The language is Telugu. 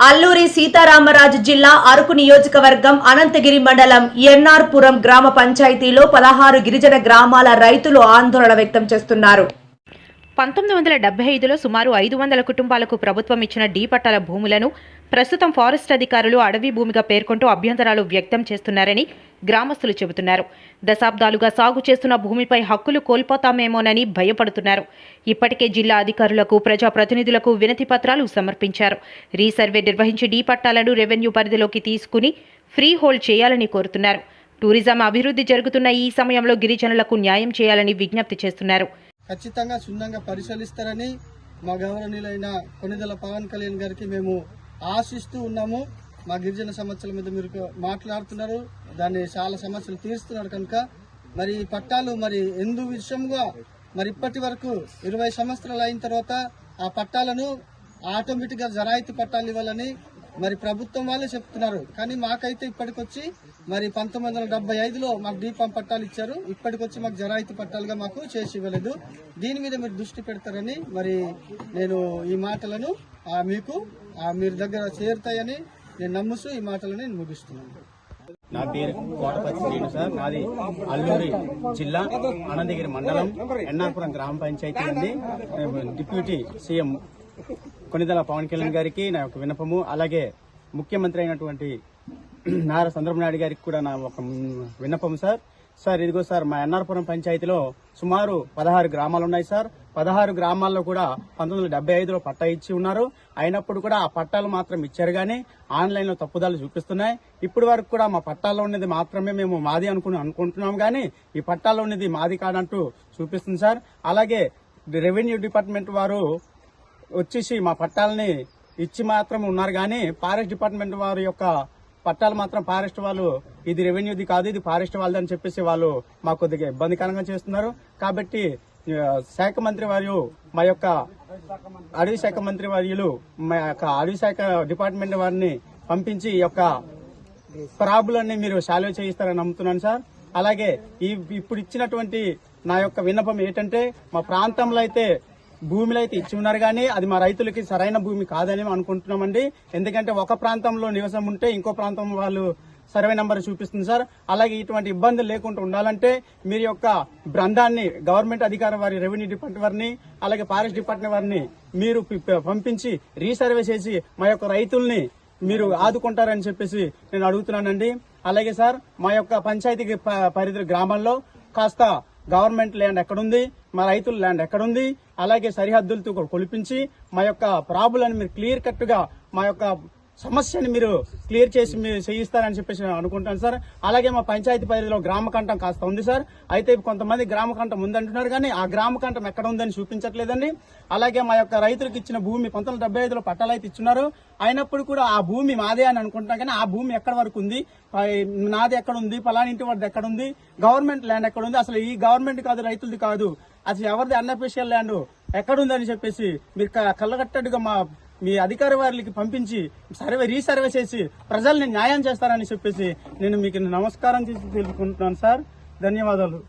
అల్లూరి సీతారామరాజు జిల్లా అరకు నియోజకవర్గం అనంతగిరి మండలం ఎన్ఆర్పురం గ్రామ పంచాయతీలో 16 గిరిజన గ్రామాల రైతులు ఆందోళన వ్యక్తం చేస్తున్నారు. 1975లో సుమారు 500 కుటుంబాలకు ప్రభుత్వం ఇచ్చిన డి పట్టాల భూములను ప్రస్తుతం ఫారెస్ట్ అధికారులు అడవి భూమిగా పేర్కొంటూ అభ్యంతరాలు వ్యక్తం చేస్తున్నారని గ్రామస్తులు చెబుతున్నారు. దశాబ్దాలుగా సాగు చేస్తున్న భూమిపై హక్కులు కోల్పోతామేమోనని భయపడుతున్నారు. ఇప్పటికే జిల్లా అధికారులకు ప్రజాప్రతినిధులకు వినతి పత్రాలు సమర్పించారు. రీసర్వే నిర్వహించి డి పట్టాలను రెవెన్యూ పరిధిలోకి తీసుకుని ఫ్రీ హోల్డ్ చేయాలని కోరుతున్నారు. టూరిజం అభివృద్ధి జరుగుతున్న ఈ సమయంలో గిరిజనులకు న్యాయం చేయాలని విజ్ఞప్తి చేస్తున్నారు. ఖచ్చితంగా క్షుణ్ణంగా పరిశీలిస్తారని మా గౌరవనీయులైన కొణిదెల పవన్ కళ్యాణ్ గారికి మేము ఆశిస్తూ ఉన్నాము. మా గిరిజన సమస్యల మీద మీరు మాట్లాడుతున్నారు, దాన్ని చాలా సమస్యలు తీరుస్తున్నారు కనుక మరి పట్టాలు మరి ఎందు విషయంగా మరి ఇప్పటి వరకు 20 సంవత్సరాలు అయిన తర్వాత ఆ పట్టాలను ఆటోమేటిక్గా జరాయితీ పట్టాలు ఇవ్వాలని మరి ప్రభుత్వం వాళ్ళే చెప్తున్నారు. కానీ మాకైతే ఇప్పటికొచ్చి మరి 1975లో మాకు డీపాం పట్టాలు ఇచ్చారు. ఇప్పటికొచ్చి మాకు జరాయితీ పట్టాలుగా మాకు చేసి ఇవ్వలేదు. దీని మీద మీరు దృష్టి పెడతారని మరి నేను ఈ మాటలను మీకు మీరు దగ్గర చేరుతాయని నేను నమ్ముతూ ఈ మాటలను నేను ముగిస్తున్నాను. నా పేరు కోటపతి శ్రీను సార్. నాది అల్లూరి జిల్లా అనంతగిరి మండలం ఎన్ఆర్పురం గ్రామ పంచాయతీ అండి. డిప్యూటీ సీఎం కొణిదెల పవన్ కళ్యాణ్ గారికి నా యొక్క విన్నపము, అలాగే ముఖ్యమంత్రి అయినటువంటి నారా చంద్రబాబు నాయుడు గారికి కూడా నా ఒక విన్నపం సార్. ఇదిగో సార్, మా ఎన్ఆర్పురం పంచాయతీలో సుమారు 16 గ్రామాలు ఉన్నాయి సార్. 16 గ్రామాల్లో కూడా 1975లో పట్టా ఇచ్చి ఉన్నారు. అయినప్పుడు కూడా ఆ పట్టాలు మాత్రం ఇచ్చారు కానీ ఆన్లైన్లో తప్పుదాలు చూపిస్తున్నాయి. ఇప్పటి వరకు కూడా మా పట్టాల్లో ఉన్నది మాత్రమే మేము మాది అనుకుంటున్నాం కానీ ఈ పట్టాల్లో ఉన్నది మాది కాదంటూ చూపిస్తుంది సార్. అలాగే రెవెన్యూ డిపార్ట్మెంట్ వారు వచ్చేసి మా పట్టాలని ఇచ్చి మాత్రం ఉన్నారు కానీ ఫారెస్ట్ డిపార్ట్మెంట్ వారి యొక్క పట్టాలు మాత్రం ఫారెస్ట్ వాళ్ళు ఇది రెవెన్యూది కాదు, ఇది ఫారెస్ట్ వాళ్ళదని చెప్పేసి వాళ్ళు మాకు కొద్దిగా ఇబ్బందికరంగా చేస్తున్నారు. కాబట్టి శాఖ మంత్రి వారు మా యొక్క అడవి శాఖ మంత్రి వర్యులు మా యొక్క అడవి శాఖ డిపార్ట్మెంట్ వారిని పంపించి ఈ యొక్క ప్రాబ్లమ్ని మీరు సాల్వ్ చేయిస్తారని నమ్ముతున్నాను సార్. అలాగే ఇప్పుడు ఇచ్చినటువంటి నా యొక్క విన్నపం ఏంటంటే, మా ప్రాంతంలో అయితే భూమిలో అయితే ఇచ్చి ఉన్నారు కానీ అది మా రైతులకి సరైన భూమి కాదని అనుకుంటున్నామండి. ఎందుకంటే ఒక ప్రాంతంలో నివసం ఉంటే ఇంకో ప్రాంతం వాళ్ళు సర్వే నంబర్ చూపిస్తుంది సార్. అలాగే ఇటువంటి ఇబ్బందులు లేకుండా ఉండాలంటే మీరు యొక్క బృందాన్ని గవర్నమెంట్ అధికారి వారి రెవెన్యూ డిపార్ట్మెంట్ వారిని అలాగే ఫారెస్ట్ డిపార్ట్మెంట్ వారిని మీరు పంపించి రీసర్వే చేసి మా యొక్క రైతుల్ని మీరు ఆదుకుంటారని చెప్పేసి నేను అడుగుతున్నానండి. అలాగే సార్, మా యొక్క పంచాయతీకి పరిధి గ్రామాల్లో కాస్త గవర్నమెంట్ ల్యాండ్ ఎక్కడుంది, మా రైతుల ల్యాండ్ ఎక్కడుంది, అలాగే సరిహద్దులతో కొలిపించి మా యొక్క ప్రాబ్లం మీరు క్లియర్ కట్ గా మా యొక్క సమస్యని మీరు క్లియర్ చేసి మీరు చేయిస్తారని చెప్పేసి నేను అనుకుంటాను సార్. అలాగే మా పంచాయతీ పరిధిలో గ్రామకంఠం కాస్త ఉంది సార్. అయితే కొంతమంది గ్రామకంఠం ఉందంటున్నారు కానీ ఆ గ్రామకంఠం ఎక్కడ ఉందని చూపించట్లేదండి. అలాగే మా యొక్క రైతులకు ఇచ్చిన భూమి 1975లో పట్టాలు అయితే ఇచ్చున్నారు. అయినప్పుడు కూడా ఆ భూమి మాదే అని అనుకుంటున్నా కానీ ఆ భూమి ఎక్కడ వరకు ఉంది, నాది ఎక్కడ ఉంది, ఫలాని ఇంటి వాడిది ఎక్కడ ఉంది, గవర్నమెంట్ ల్యాండ్ ఎక్కడ ఉంది, అసలు ఈ గవర్నమెంట్ కాదు రైతులది కాదు, అసలు ఎవరిది అన్అఫీషియల్ ల్యాండ్ ఎక్కడుందని చెప్పేసి మీరు కళ్ళగట్టట్టుగా మీ అధికారి వారికి పంపించి రీసర్వే చేసి ప్రజల్ని న్యాయం చేస్తారని చెప్పేసి నేను మీకు నమస్కారం చేసి తెలుసుకుంటున్నాను సార్. ధన్యవాదాలు.